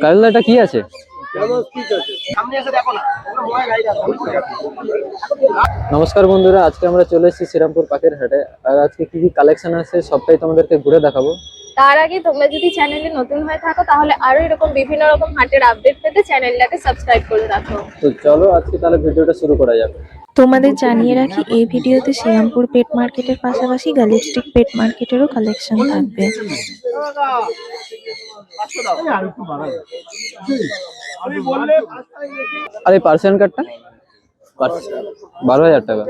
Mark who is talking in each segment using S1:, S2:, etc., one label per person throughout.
S1: কাজল এটা কি আছে? নমস্কার বন্ধুরা, আজকে আমরা চলে এসেছি শ্রীরামপুর পাখির হাটে। আর আজকে কি কি কালেকশন আছে সবটাই তোমাদেরকে ঘুরে দেখাবো।
S2: তার আগে তোমরা যদি চ্যানেলে নতুন হয়ে থাকো তাহলে আরো এরকম বিভিন্ন রকম হাটের আপডেট পেতে চ্যানেলটাকে সাবস্ক্রাইব করে রাখো।
S1: তো চলো আজকে তাহলে ভিডিওটা শুরু করা যাক।
S3: তোমাদের জানিয়ে রাখি, এই ভিডিওতে শ্রীরামপুর পেট মার্কেটের পাশাপাশি গ্যালিপস্টিক পেট মার্কেটেরও কালেকশন থাকবে।
S1: আর এই পার্সিয়ান কার্ডটা 12,000 টাকা।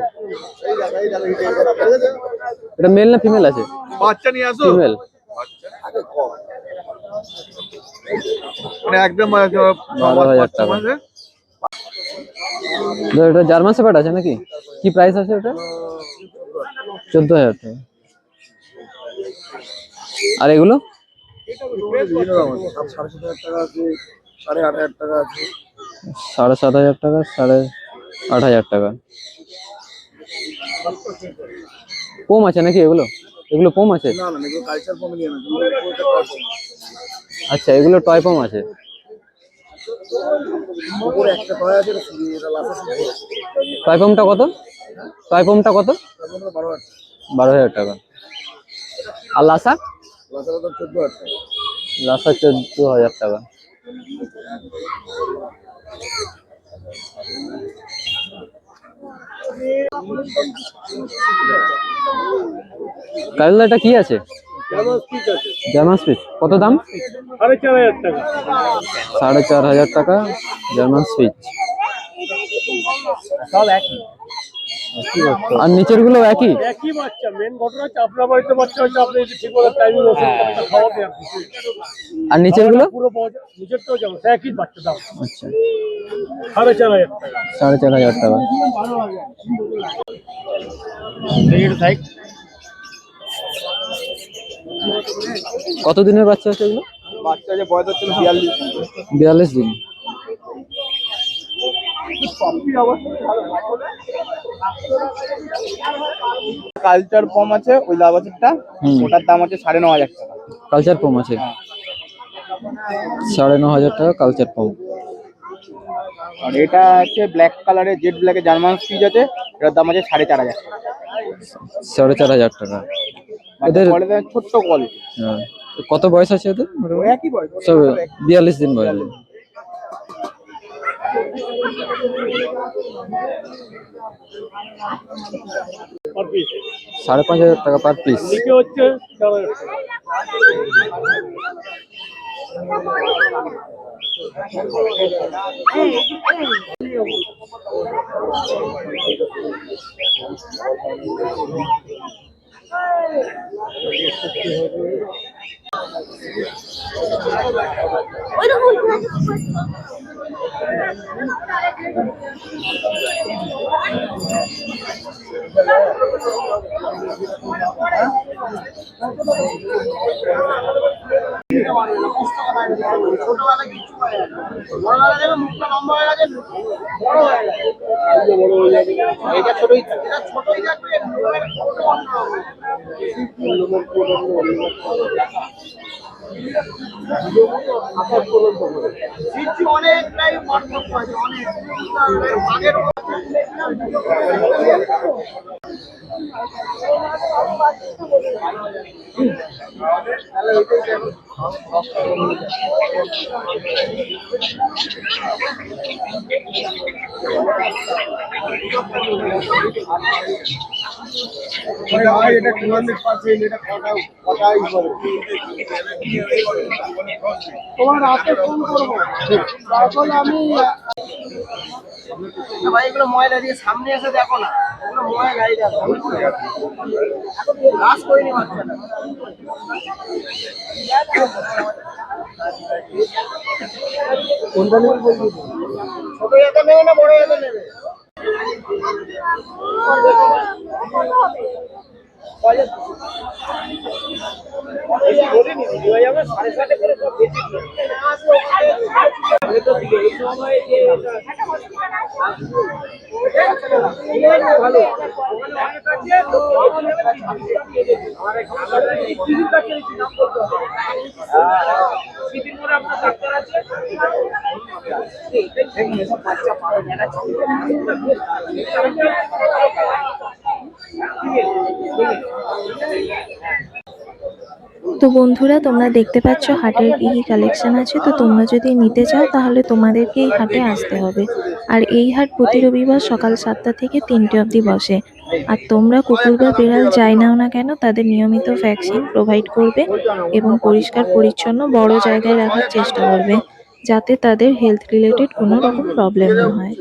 S1: এটা মেল না ফিমেল আছে?
S4: বাচ্চা নিয়ে আসো।
S1: ফিমেল।
S4: মানে একদম
S1: 12,000 টাকা। এটা জার্মান শেপার্ড আছে নাকি? কি প্রাইস আছে এটা? 14,000 টাকা। আর এগুলো?
S4: 7,500 টাকা আছে,
S1: 7,500 টাকা, 8,500 টাকা। পোম আছে নাকি এগুলো? এগুলো পোম আছে?
S4: না না, এগুলো কালচার পম নিয়ে না,
S1: আচ্ছা, এগুলো টয় পোম আছে।
S4: উপরে একটা টয় আছে, এটা লাফা
S1: টয় পোমটা কত? টয় পোমটা কত?
S4: 12,000
S1: টাকা। আর লাসা?
S4: লাফা 14,000 টাকা।
S1: লাসা 14,000 টাকা। কাজল এটা কি আছে? German speech. কত দাম?
S4: 4,500 টাকা।
S1: 4,500 টাকা জার্মান স্পিচ।
S4: সব একই।
S1: আর নিচের গুলো একই?
S4: একই বাচ্চা। মেন ঘটনা হচ্ছে আপনার বাড়িতে বাচ্চা হচ্ছে, আপনি যদি ঠিক মতো টাইমিং খাওয়াতে আপনি।
S1: আর নিচের গুলো?
S4: পুরো নিচেরটাও যেমন একই বাচ্চা দাম।
S1: আচ্ছা,
S4: 4,500 টাকা।
S1: 4,500 টাকা। কত দিনের বাচ্চা আছে এগুলো?
S4: বাচ্চা যে বয়স হচ্ছে 42
S1: দিন।
S4: কালচার পম আছে, ওই লাভাসেরটা, ওটার দাম আছে 9,500 টাকা।
S1: কালচার পম আছে 9,500 টাকা কালচার পম।
S4: আর এটা হচ্ছে ব্ল্যাক কালারের, জেড ব্ল্যাকের জার্মান স্পিচ আছে, এটার দাম আছে 4,500 টাকা।
S1: 4,500 টাকা।
S4: এদের ছোট্ট কোয়ালিটি।
S1: কত বয়স আছে এদের?
S4: একই বয়স,
S1: সব 42 দিন বয়স।
S4: পিস
S1: 5,500 টাকা পার পিস।
S4: নিচে হচ্ছে 4,000 টাকা। এটা ছোটই থাকে। অনেকটাই পার্থক্য আছে, অনেক। এটা 200%, এটা কথাই বলে। তোমার রাতে ফোন করবো, তারপরে আমি ভাই এগুলো ময়লা দিয়ে সামনে এসে দেখো না, এগুলো ময়লাই দেখো। লাশ করিনি বাচ্চাটা। কোনটা নেবে বলবি? ছোট জায়গা নেবে না বড় জায়গা নেবে?
S3: তো বন্ধুরা, তোমরা দেখতে পাচ্ছ হাটের কি কি কালেকশন আছে। তো তোমরা যদি নিতে চাও তাহলে তোমাদেরকে এই হাটে আসতে হবে। আর এই হাট প্রতি রবিবার সকাল 7টা থেকে 3টে অবধি বসে। আর তোমরা কুকুর বা বিড়াল যাই নাও না কেন, তাদের নিয়মিত ভ্যাকসিন প্রোভাইড করবে এবং পরিষ্কার পরিচ্ছন্ন বড় জায়গায় রাখার চেষ্টা করবে, যাতে তাদের হেলথ রিলেটেড কোনো রকম প্রবলেম না হয়।